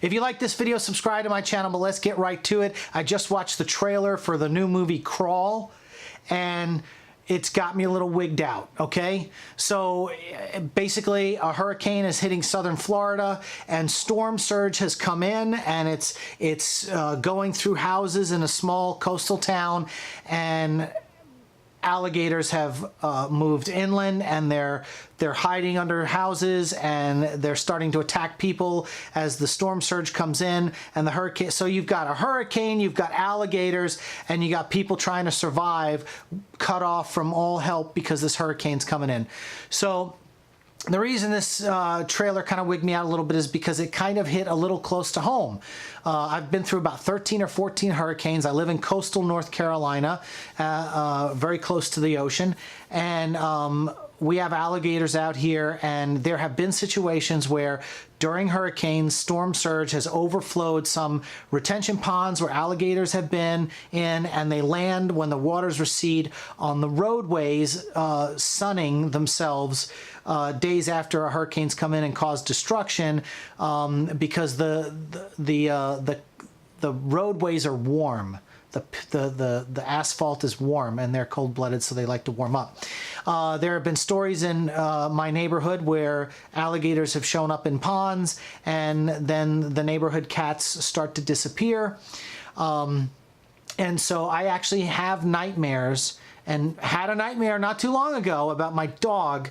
If you like this video, subscribe to my channel, but let's get right to it. I just watched the trailer for the new movie Crawl, and it's got me a little wigged out, okay? So basically a hurricane is hitting southern Florida and storm surge has come in, and it's going through houses in a small coastal town, and alligators have moved inland, and they're hiding under houses, and they're starting to attack people as the storm surge comes in and the hurricane. So you've got a hurricane, you've got alligators, and you got people trying to survive, cut off from all help because this hurricane's coming in. So the reason this trailer kind of wigged me out a little bit is because it kind of hit a little close to home. I've been through about 13 or 14 hurricanes. I live in coastal North Carolina, very close to the ocean, and we have alligators out here, and there have been situations where during hurricanes, storm surge has overflowed some retention ponds where alligators have been in, and they land when the waters recede on the roadways, sunning themselves days after a hurricane's come in and cause destruction, because the roadways are warm. The asphalt is warm, and they're cold-blooded, so they like to warm up. There have been stories in my neighborhood where alligators have shown up in ponds, and then the neighborhood cats start to disappear. And so I actually have nightmares, and had a nightmare not too long ago about my dog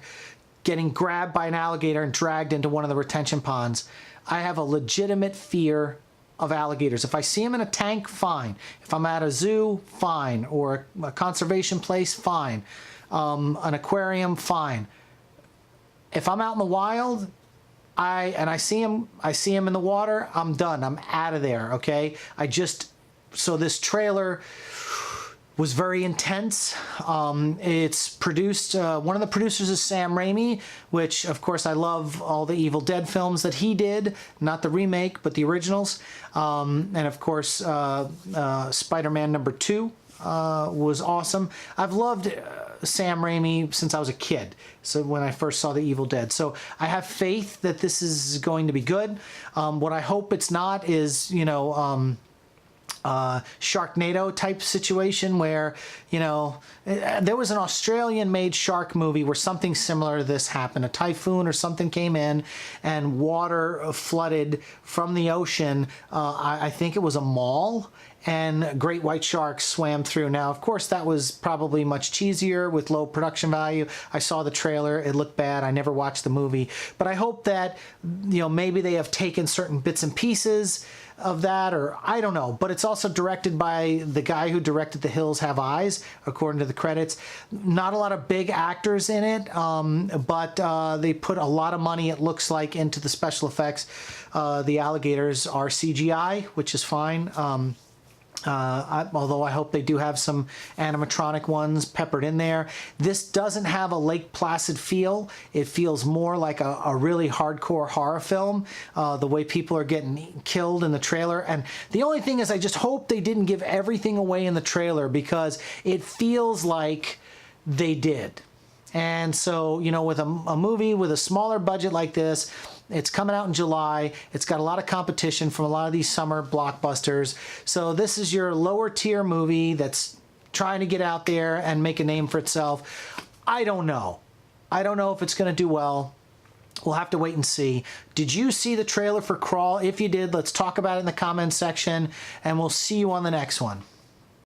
getting grabbed by an alligator and dragged into one of the retention ponds. I have a legitimate fear of alligators. If I see them in a tank, fine. If I'm at a zoo, fine. Or a conservation place, fine. An aquarium, fine. If I'm out in the wild, I see them in the water, I'm done. I'm out of there, okay? So this trailer was very intense. It's produced, one of the producers is Sam Raimi, which of course I love all the Evil Dead films that he did, not the remake, but the originals. And of course, Spider-Man #2 was awesome. I've loved Sam Raimi since I was a kid, so when I first saw the Evil Dead. So I have faith that this is going to be good. What I hope it's not is, you know, Sharknado type situation where, you know, there was an Australian made shark movie where something similar to this happened. A typhoon or something came in and water flooded from the ocean. I think it was a mall, and great white sharks swam through. Now, of course, that was probably much cheesier with low production value. I saw the trailer. It looked bad. I never watched the movie. But I hope that, you know, maybe they have taken certain bits and pieces of that, or I don't know. But it's also directed by the guy who directed The Hills Have Eyes, according to the credits. Not a lot of big actors in it, but they put a lot of money, it looks like, into the special effects. The alligators are CGI, which is fine. Although I hope they do have some animatronic ones peppered in there. This doesn't have a Lake Placid feel. It feels more like a really hardcore horror film, the way people are getting killed in the trailer. And the only thing is, I just hope they didn't give everything away in the trailer, because it feels like they did. And so, you know, with a movie with a smaller budget like this, it's coming out in July. It's got a lot of competition from a lot of these summer blockbusters. So this is your lower tier movie that's trying to get out there and make a name for itself. I don't know. I don't know if it's going to do well. We'll have to wait and see. Did you see the trailer for Crawl? If you did, let's talk about it in the comments section, and we'll see you on the next one.